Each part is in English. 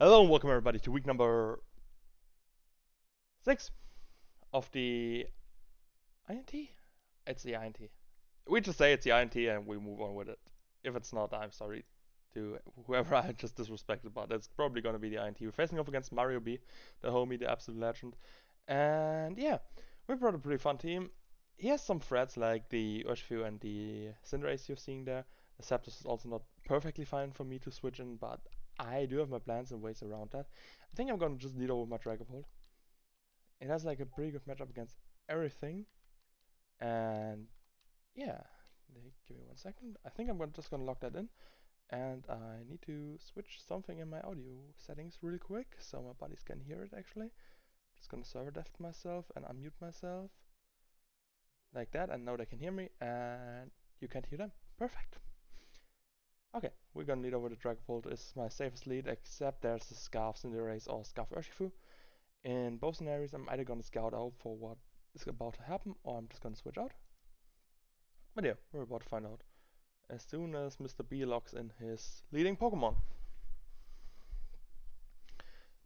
Hello and welcome everybody to week number 6 of the INT? It's the INT. We just say it's the INT and we move on with it. If it's not, I'm sorry to whoever I just disrespected, but it's probably gonna be the INT. We're facing off against Mario B, the homie, the absolute legend. And yeah, we brought a pretty fun team. He has some threats like the Urshifu and the Cinderace you're seeing there. The Zapdos is also not perfectly fine for me to switch in, but I do have my plans and ways around that. I think I'm gonna just lead over my Dragapult. It has like a pretty good matchup against everything, and yeah, give me 1 second. I think just gonna lock that in, and I need to switch something in my audio settings really quick so my buddies can hear it actually. Just gonna server deft myself and unmute myself like that, and now they can hear me, and you can't hear them. Perfect. Okay, we're gonna lead over the Dragapult. Is my safest lead, except there's a Scarf Cinderace or Scarf Urshifu. In both scenarios, I'm either gonna scout out for what is about to happen, or I'm just gonna switch out. But yeah, we're about to find out as soon as Mr. B locks in his leading Pokemon.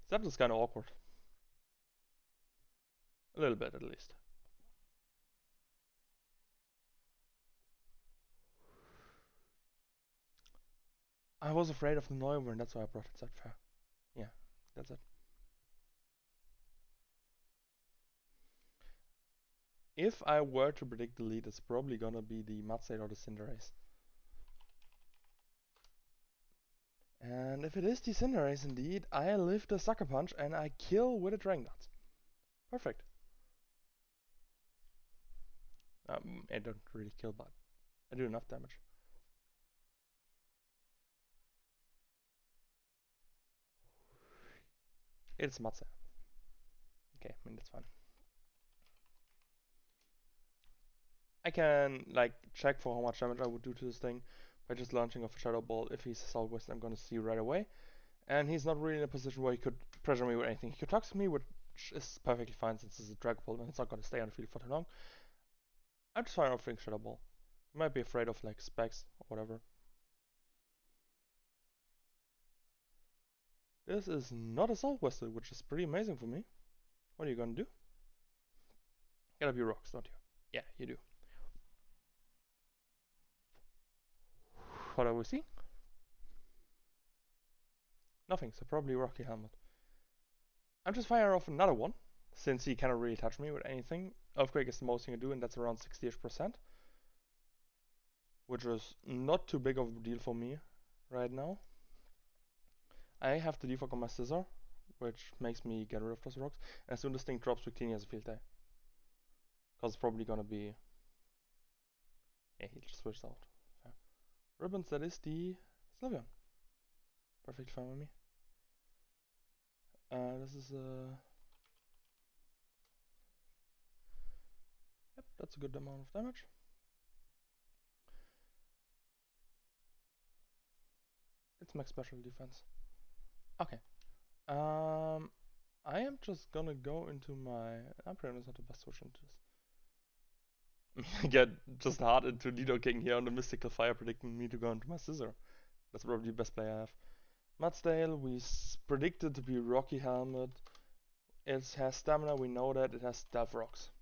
That is kind of awkward. A little bit, at least. I was afraid of the Noivern, and that's why I brought it that far. Yeah, that's it. If I were to predict the lead, it's probably gonna be the Mudslide or the Cinderace. And if it is the Cinderace indeed, I lift a Sucker Punch and I kill with a Dragon Dance. Perfect. I don't really kill, but I do enough damage. It's Mudslide. Okay, I mean that's fine. I can like check for how much damage I would do to this thing by just launching off a Shadow Ball. If he's a Southwest, I'm gonna see right away. And he's not really in a position where he could pressure me with anything. He could Toxic me, which is perfectly fine since it's a Dragapult and it's not gonna stay on the field for too long. I'm just firing off Shadow Ball. You might be afraid of like specs or whatever. This is not a Southwester, which is pretty amazing for me. What are you gonna do? Gotta be rocks, don't you? Yeah, you do. What do we see? Nothing, so probably Rocky Helmet. I'm just firing off another one, since he cannot really touch me with anything. Earthquake is the most he can do, and that's around 60ish%, which is not too big of a deal for me right now. I have the defog on my scissor, which makes me get rid of those rocks. And as soon as this thing drops, Victini has a field day. Because it's probably gonna be... Yeah, he just switched out. Fair. Ribbons, that is the Sylveon. Perfect fine with me. This is Yep, that's a good amount of damage. It's max special defense. Okay. I am just gonna go into my... Amprion is not the best switch into this. Get just hard into Nido King here on the Mystical Fire, predicting me to go into my Scissor. That's probably the best play I have. Mudsdale, we predicted to be Rocky Helmet. It has stamina, we know that. It has Stealth Rocks.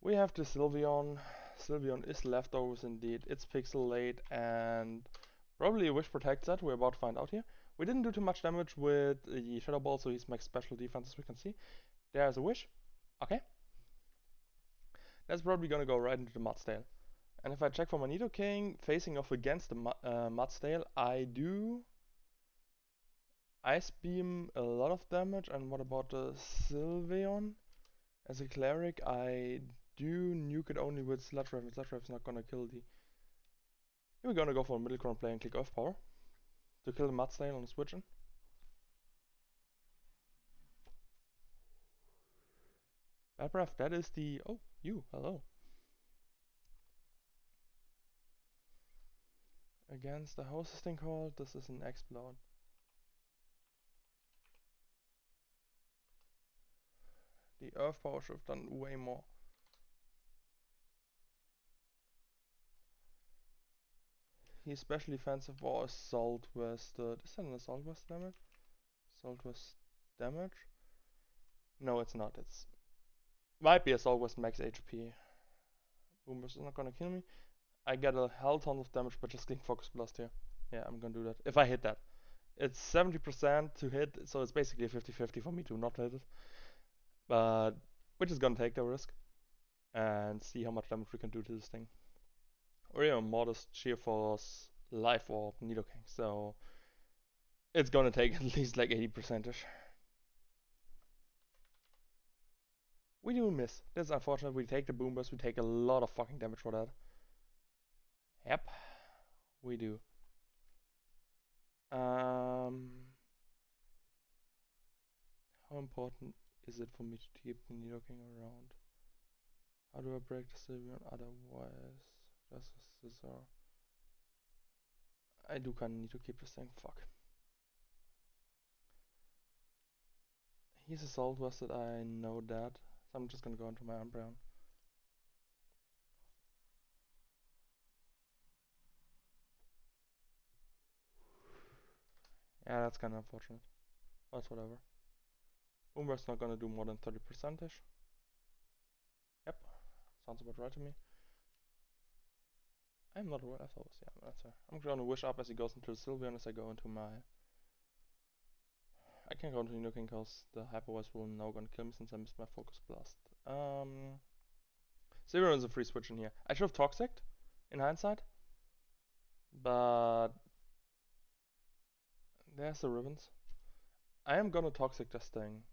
We have the Sylveon. Sylveon is leftovers indeed. It's pixelate and probably Wish protects that. We're about to find out here. We didn't do too much damage with the Shadow Ball, so he's max special defense as we can see. There's a Wish. Okay. That's probably gonna go right into the Mudsdale. And if I check for my Nidoking facing off against the Mudsdale, I do Ice Beam a lot of damage. And what about the Sylveon? As a cleric, I do nuke it only with Sludge Wave, and Sludge Wave is not gonna kill the... Here we're gonna go for a middle ground play and click Earth Power to kill the Mudsdale on the switching. Bad Breath, that is the... Oh, you, hello. Against the hostess thing called, this is an Explode. The Earth Power should have done way more. He's special defensive or Assault West. Is that an Assault West damage? Assault West damage? No, it's not. It's might be Assault West max HP. Boomers is not gonna kill me. I get a hell ton of damage by just clicking Focus Blast here. Yeah, I'm gonna do that. If I hit that. It's 70% to hit, so it's basically a 50-50 for me to not hit it. But we're just gonna take the risk and see how much damage we can do to this thing. We're a modest Sheer Force, Life Orb, Nidoking, so it's gonna take at least like 80%ish. We do miss. That's unfortunate. We take the Boom Burst, we take a lot of fucking damage for that. Yep, we do. How important is it for me to keep the Nidoking around? How do I break the Sylveon otherwise? Does a Scizor? I do kinda need to keep this thing. Fuck. He's Assault Vested, I know that. So I'm just gonna go into my Umbreon. Yeah, that's kinda unfortunate. But whatever. Boomber's not gonna do more than 30%ish. Yep. Sounds about right to me. I'm not aware. I thought it was, yeah, that's fair. I'm gonna wish up as he goes into the Sylveon as I go into my... I can't go into Nidoking because the Hyper Voice will now gonna kill me since I missed my Focus Blast. Zero is a free switch in here. I should have Toxic in hindsight. But there's the ribbons. I am gonna Toxic this thing.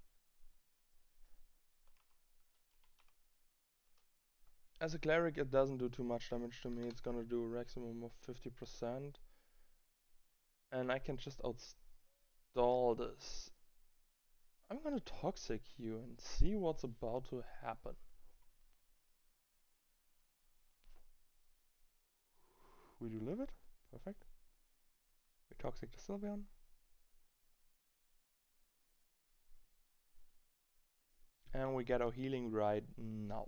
As a cleric, it doesn't do too much damage to me. It's gonna do a maximum of 50%. And I can just outstall this. I'm gonna Toxic you and see what's about to happen. We do live it. Perfect. We Toxic the Sylveon. And we get our healing right now.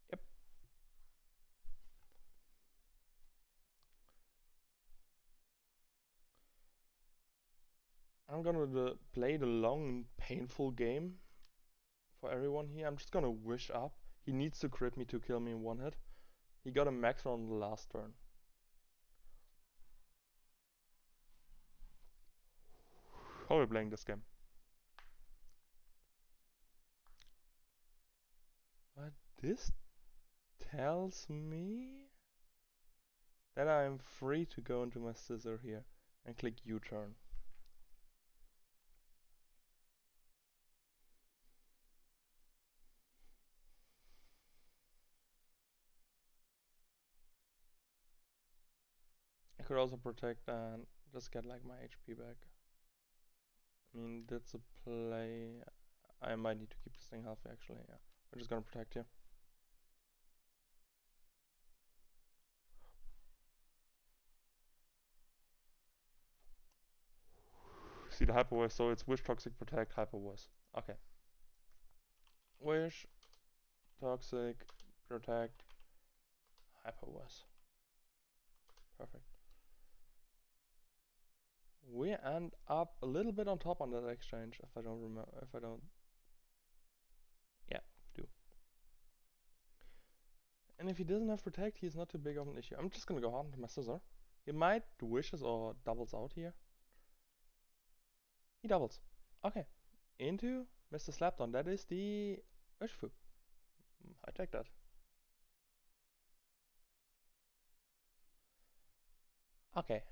Yep. I'm gonna play the long and painful game for everyone here. I'm just gonna wish up. He needs to crit me to kill me in one hit. He got a max on the last turn. How are we playing this game? But this tells me that I'm free to go into my Scizor here and click U-turn. I could also protect and just get like my HP back. I mean, that's a play. I might need to keep this thing healthy actually, yeah. I'm just gonna protect here. See the Hyper Voice, so it's Wish, Toxic, Protect, Hyper Voice. Okay. Wish, Toxic, Protect, Hyper Voice. Perfect. We end up a little bit on top on that exchange, if I don't remember, if I don't... Yeah, we do. And if he doesn't have Protect, he's not too big of an issue. I'm just gonna go hard into my Scizor. He might Wishes or doubles out here. He doubles. Okay. Into Mr. Slapdown. That is the Urshifu. I take that. Okay.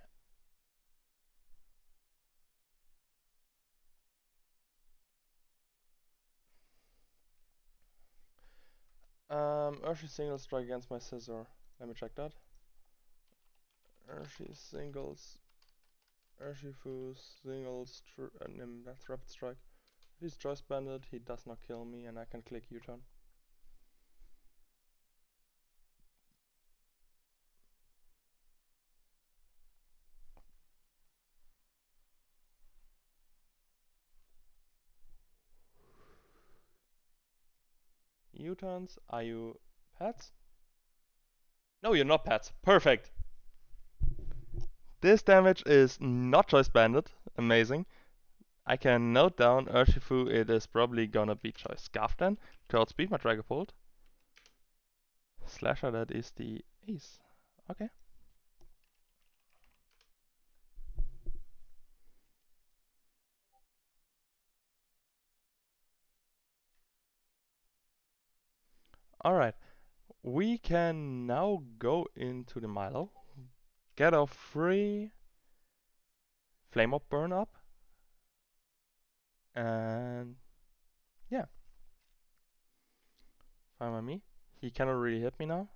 Urshi single strike against my Scizor. Let me check that. Urshi singles. Urshifu singles. That's rapid strike. If he's Choice Banded, he does not kill me, and I can click U-turn. U-turns. Are you pets? No, you're not pets. Perfect. This damage is not choice banded. Amazing. I can note down Urshifu, it is probably gonna be choice Scarf then. To outspeed my Dragapult. Slasher, that is the ace. Okay. Alright. We can now go into the Milo. Get our free Flame Up Burn up. And yeah. Fine by me. He cannot really hit me now.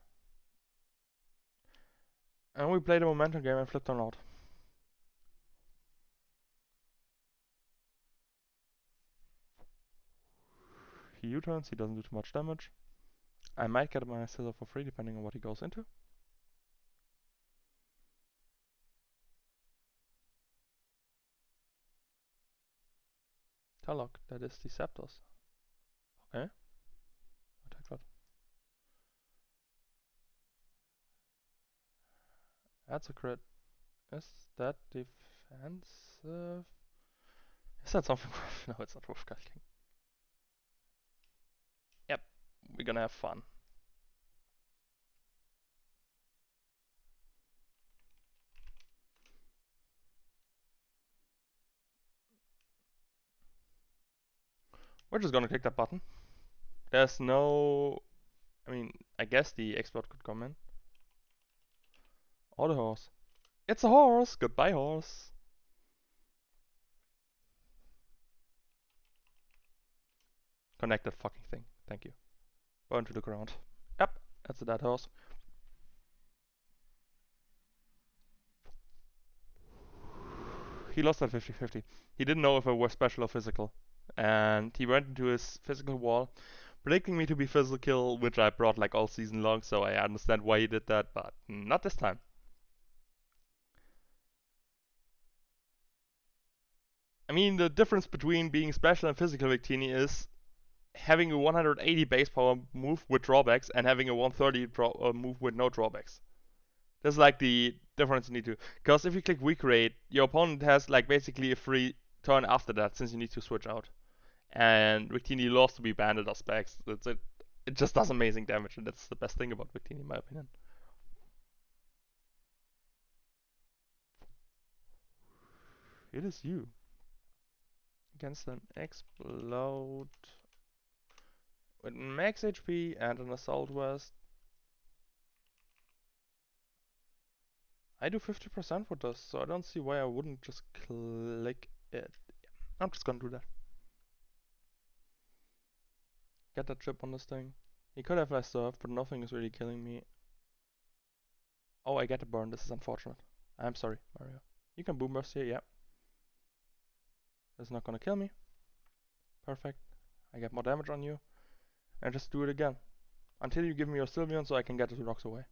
And we play the momentum game and flip turn out. He U-turns, he doesn't do too much damage. I might get my scissor for free depending on what he goes into. Talok, that is the Zapdos. Okay. I take that. That's a crit. Is that defensive? Is that something worth? No, it's not worth calculating. Yep, we're gonna have fun. We're just gonna click that button. There's no... I mean, I guess the expert could come in. Or the horse. It's a horse! Goodbye, horse! Connect that fucking thing. Thank you. Burn to the ground. Yep, that's a dead horse. He lost that 50-50. He didn't know if it was special or physical. And he went into his physical wall, predicting me to be physical, which I brought like all season long, so I understand why he did that, but not this time. I mean, the difference between being special and physical Victini is having a 180 base power move with drawbacks and having a 130 move with no drawbacks. That's like the difference you need to. Because if you click weak rate, your opponent has like basically a free turn after that since you need to switch out. And Victini loves to be banded or specs. It just does amazing damage, and that's the best thing about Victini in my opinion. It is you. Against an explode with max HP and an assault vest. I do 50% with this, so I don't see why I wouldn't just click it. I'm just gonna do that. Get that chip on this thing. He could have less surf, but nothing is really killing me. Oh, I get a burn. This is unfortunate. I'm sorry, Mario. You can boom burst here, yeah. That's not gonna kill me. Perfect. I get more damage on you. And just do it again. Until you give me your Sylveon so I can get the 2 knocks away.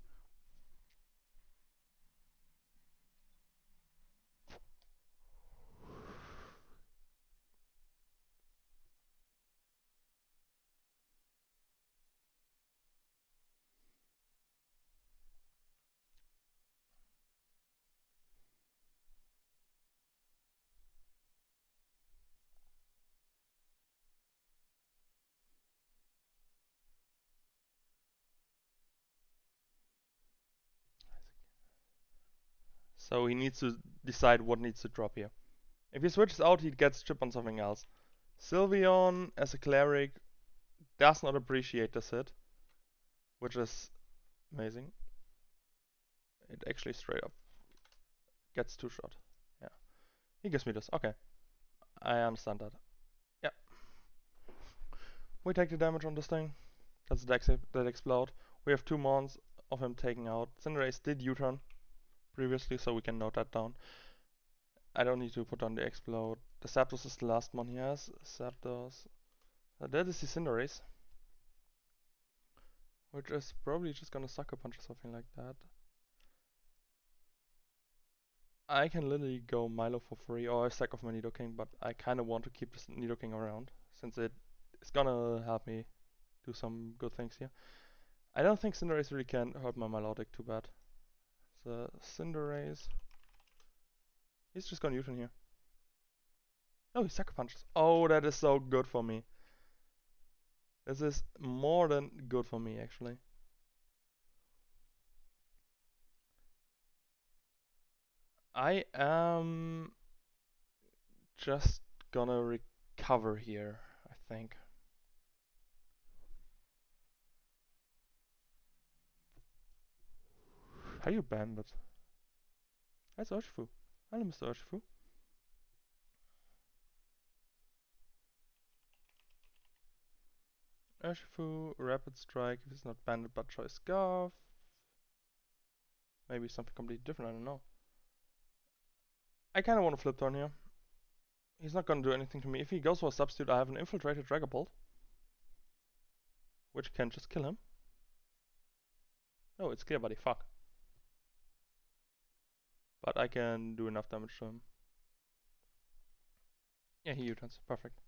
So he needs to decide what needs to drop here. If he switches out, he gets chip on something else. Sylveon, as a cleric, does not appreciate this hit, which is amazing. It actually straight up gets 2-shot. Yeah. He gives me this. Okay. I understand that. Yeah. We take the damage on this thing. That's the that explode. We have 2 mons of him taking out. Cinderace did U-turn previously, so we can note that down. I don't need to put on the explode. The Zapdos is the last one he has. Zapdos. That is the Cinderace. Which is probably just gonna sucker punch or something like that. I can literally go Milo for free or a stack of my Nidoking, but I kinda want to keep this Nidoking around since it is gonna help me do some good things here. I don't think Cinderace really can hurt my Milotic too bad. So Cinderace. He's just gonna U-turn here. Oh, he sucker punches. Oh, that is so good for me. This is more than good for me, actually. I am just gonna recover here, I think. How you bandit? That's Urshifu. Hello, Mr. Urshifu. Urshifu, Rapid Strike, if it's not bandit but Choice Scarf. Maybe something completely different, I don't know. I kinda wanna flip turn here. He's not gonna do anything to me. If he goes for a substitute, I have an infiltrated Dragapult, which can just kill him. Oh, it's clear, buddy. Fuck. But I can do enough damage to him. Yeah, he U-turns. Perfect.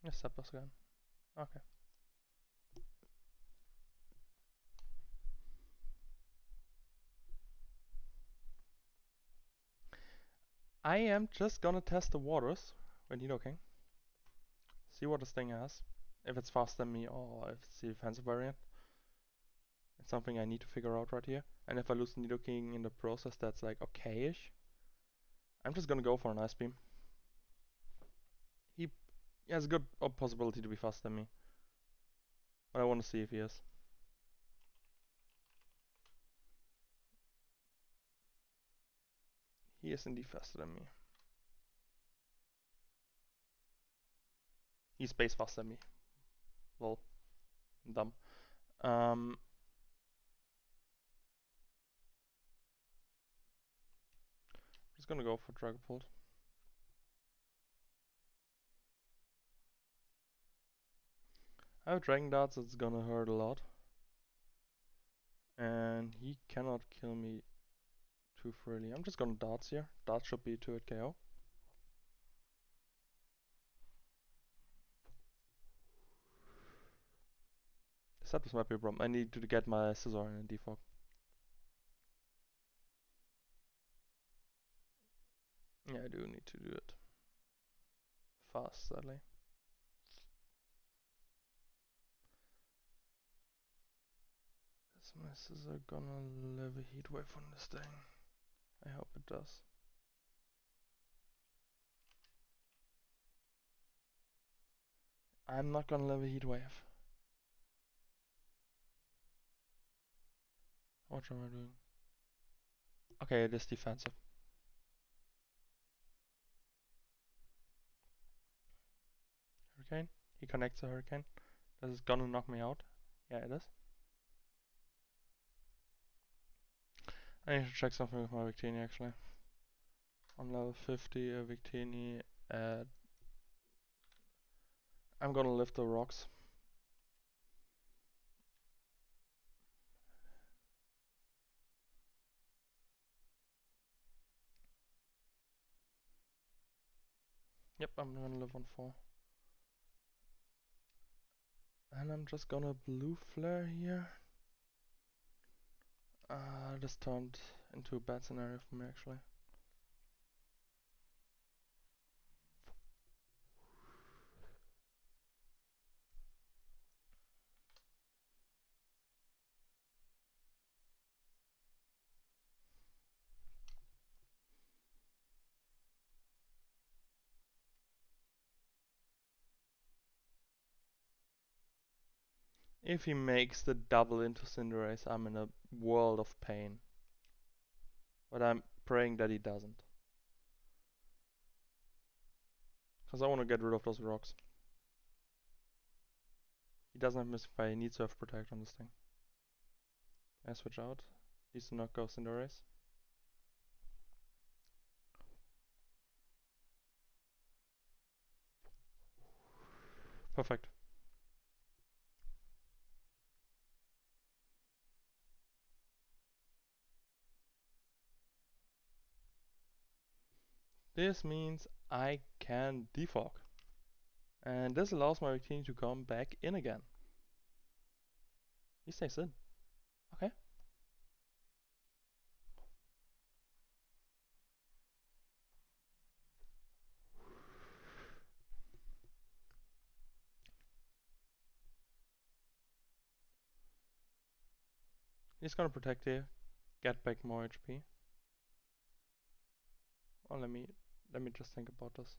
Yes, Zapdos again. Okay. I am just gonna test the waters when Nidoking. See what this thing has. If it's faster than me or if it's the defensive variant. It's something I need to figure out right here. And if I lose Nidoking in the process, that's like okay-ish. I'm just gonna go for an Ice Beam. He has a good possibility to be faster than me. But I want to see if he is. He is indeed faster than me. He's base faster than me. Lol. I'm dumb. Just gonna go for Dragapult. I have Dragon Darts, it's gonna hurt a lot. And he cannot kill me too freely. I'm just gonna Darts here. Darts should be 2-hit KO. This might be a problem. I need to get my Scizor in a defog. Yeah, I do need to do it. Fast, sadly. Is my Scizor gonna live a heat wave on this thing? I hope it does. I'm not gonna live a heat wave. What am I doing? Okay, it is defensive. Hurricane? He connects the Hurricane. This is gonna knock me out. Yeah, it is. I need to check something with my Victini actually. On level 50, a Victini at... I'm gonna lift the rocks. Yep, I'm gonna live on 4. And I'm just gonna blue flare here. This turned into a bad scenario for me actually. If he makes the double into Cinderace, I'm in a world of pain. But I'm praying that he doesn't. Because I want to get rid of those rocks. He doesn't have Mystify, he needs to have Protect on this thing. I switch out. Needs to not go Cinderace. Perfect. This means I can defog. And this allows my Victini to come back in again. He stays in. Okay. He's gonna protect here. Get back more HP. Oh, let me just think about this.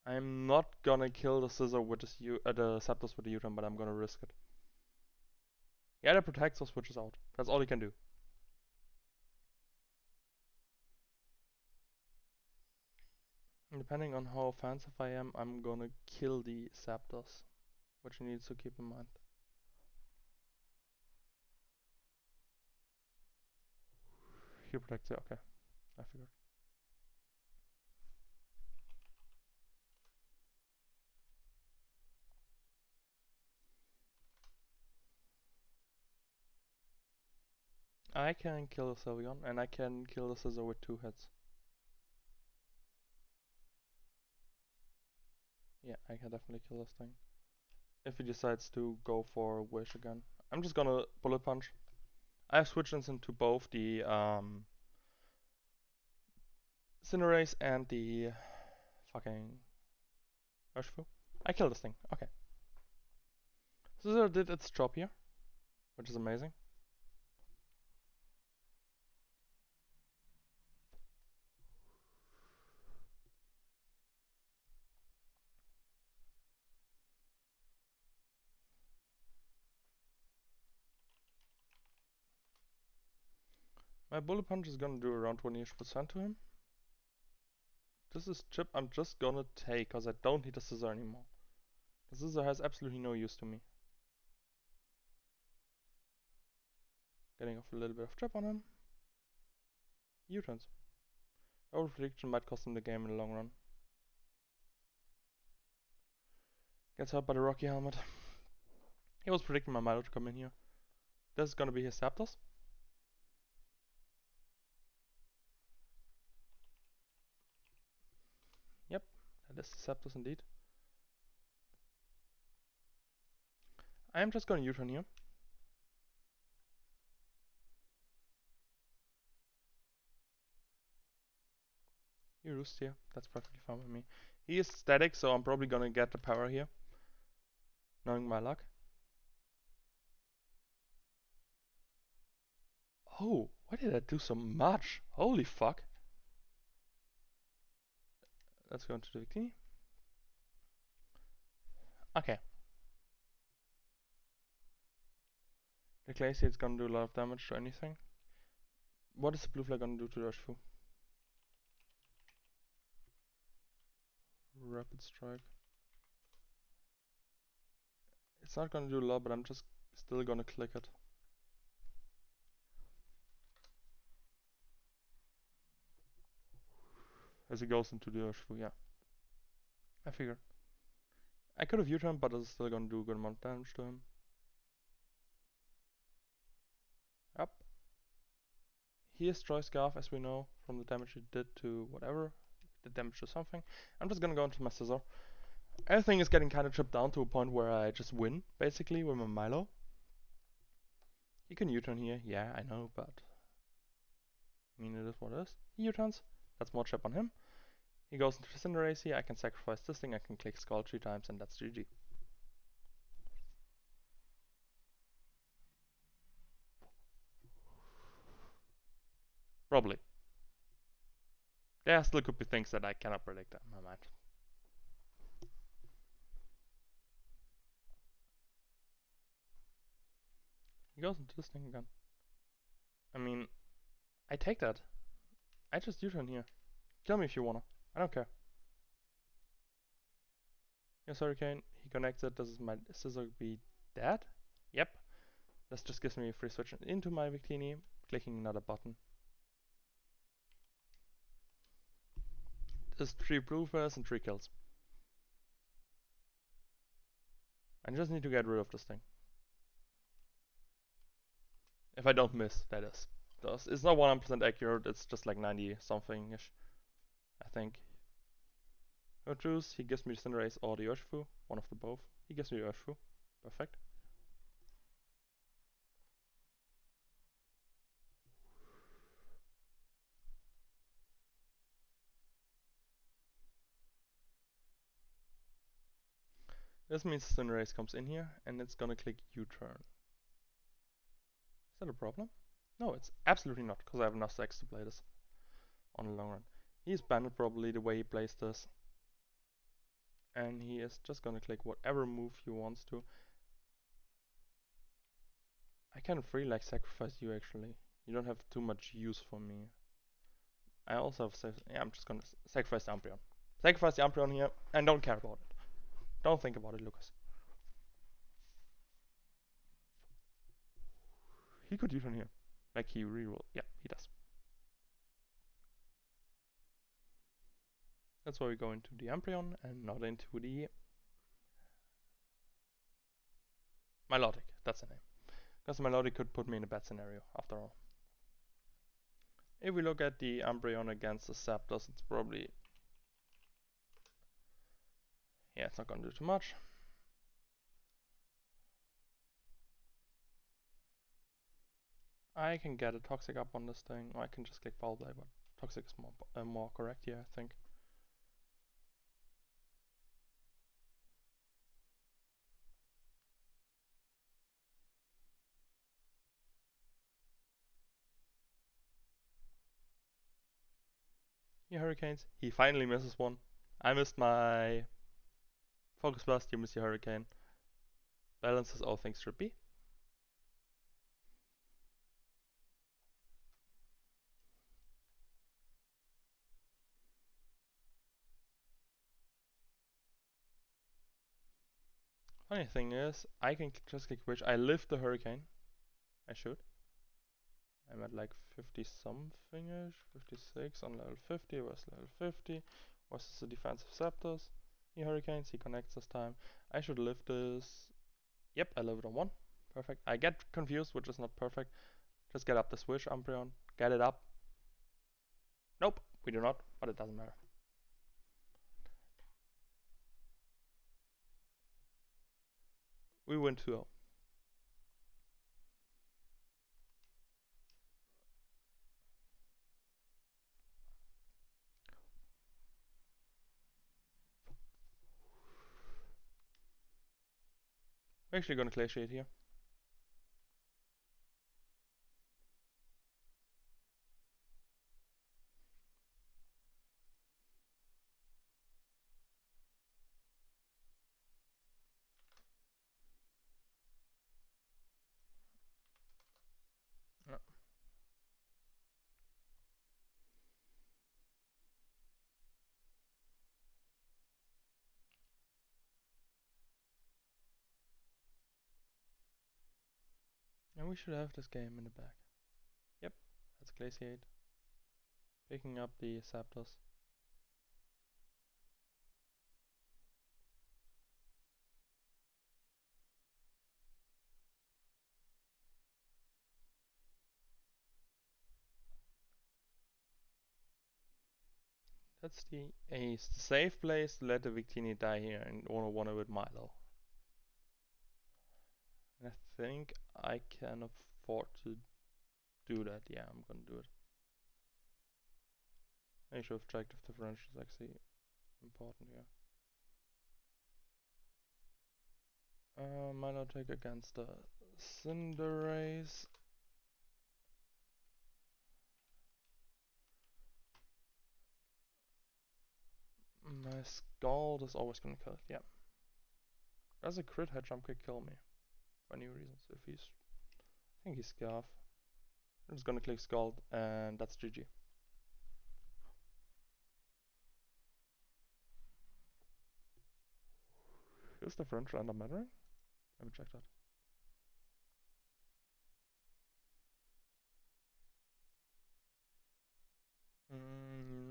I'm not gonna kill the scissor with the scepters with the U-turn, but I'm gonna risk it. He either protects or switches out. That's all he can do. And depending on how offensive I am, I'm gonna kill the scepters, which he needs to keep in mind. He protects it. Okay, I figured. I can kill the Sylveon, and I can kill the scissor with 2 hits. Yeah, I can definitely kill this thing. If he decides to go for Wish again. I'm just gonna Bullet Punch. I have switched into both the Cinderace and the fucking Urshifu. I killed this thing. Okay. Scissor did its job here, which is amazing. My Bullet Punch is gonna do around 20% to him. This is chip I'm just gonna take, because I don't need the scissor anymore. The scissor has absolutely no use to me. Getting off a little bit of chip on him. U-turns. Over prediction might cost him the game in the long run. Gets hurt by the Rocky Helmet. He was predicting my Milo to come in here. This is gonna be his Zapdos. Yep, that is the Zapdos indeed. I am just gonna U-turn here. You roost here. That's perfectly fine with me. He is static, so I'm probably gonna get the power here. Knowing my luck. Oh, why did I do so much? Holy fuck. Let's go into the Victini. Okay. The Glacier is gonna do a lot of damage to anything. What is the blue flag gonna do to the Urshifu? Rapid Strike. It's not gonna do a lot, but I'm just still gonna click it. As he goes into the Urshifu, yeah. I figured. I could have U-turned, but it's still gonna do a good amount of damage to him. Yep. He is Troy Scarf, as we know, from the damage he did to whatever. The damage to something. I'm just gonna go into my Scissor. Everything is getting kind of chipped down to a point where I just win, basically, with my Milo. He can U-turn here, yeah, I know, but I mean, it is what it is. He U-turns. That's more chip on him. He goes into Cinderace here. I can sacrifice this thing. I can click Skull 3 times, and that's GG. Probably. There still could be things that I cannot predict in my mind. He goes into this thing again. I mean, I take that. I just U-turn here. Kill me if you wanna. I don't care. Yes, Hurricane. He connects it. Does my Scissor be dead? Yep. This just gives me a free switch into my Victini. Clicking another button. There's 3 bloopers and 3 kills. I just need to get rid of this thing. If I don't miss, that is. It's not 100% accurate, it's just like 90 something ish, I think. No choose, he gives me the Cinderace or the Urshifu, one of the both. He gives me the Urshifu. Perfect. This means Cinderace comes in here and it's gonna click U-turn. Is that a problem? No, it's absolutely not, because I have enough stacks to play this on the long run. He's banned probably the way he plays this. And he is just gonna click whatever move he wants to. I can free like sacrifice you actually. You don't have too much use for me. I also have yeah, I'm just gonna sacrifice the Umbreon. Sacrifice the Umbreon here and don't care about it. Don't think about it, Lucas. He could use on here. Like he reroll. Yeah, he does. That's why we go into the Umbreon and not into the Milotic. That's the name. Because Milotic could put me in a bad scenario after all. If we look at the Umbreon against the Zapdos, it's probably... Yeah, it's not gonna do too much. I can get a Toxic up on this thing, or I can just click Foul Play, but Toxic is more correct here, I think. He Hurricanes. He finally misses one. I missed my Focus Blast, you miss your Hurricane. Balances all things should be. Funny thing is, I can just click Witch. I live the Hurricane. I should. I'm at like 50 something-ish. 56 on level 50. Where's level 50? Versus the defensive Zapdos. He Hurricanes. He connects this time. I should live this. Yep, I live it on 1. Perfect. I get confused, which is not perfect. Just get up the Switch, Umbreon. Get it up. Nope, we do not, but it doesn't matter. We win 2-0. We're actually gonna Glaciate here. No. And we should have this game in the back. Yep, that's Glaciate. Picking up the Zapdos. That's the ace. The safe place to let the Victini die here and 101 with Milo. And I think I can afford to do that. Yeah, I'm gonna do it. I should have checked if the French is actually important here. Milotic against the Cinderace. My Scald is always gonna kill it, yeah. Does a crit head jump kick kill me? For any reasons. If he's... I think he's Scarf. I'm just gonna click Scald and that's GG. Is the French random mattering? Let me check that.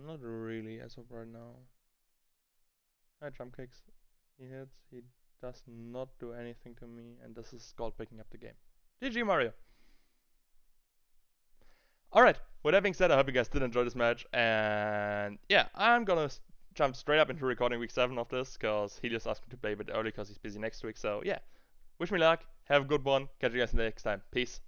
Not really as of right now. Jump kicks. He hits. He does not do anything to me, and this is Scald picking up the game. GG Mario! Alright, with that being said, I hope you guys did enjoy this match. And yeah, I'm gonna jump straight up into recording week 7 of this because he just asked me to play a bit early because he's busy next week. So yeah, wish me luck. Have a good one. Catch you guys next time. Peace.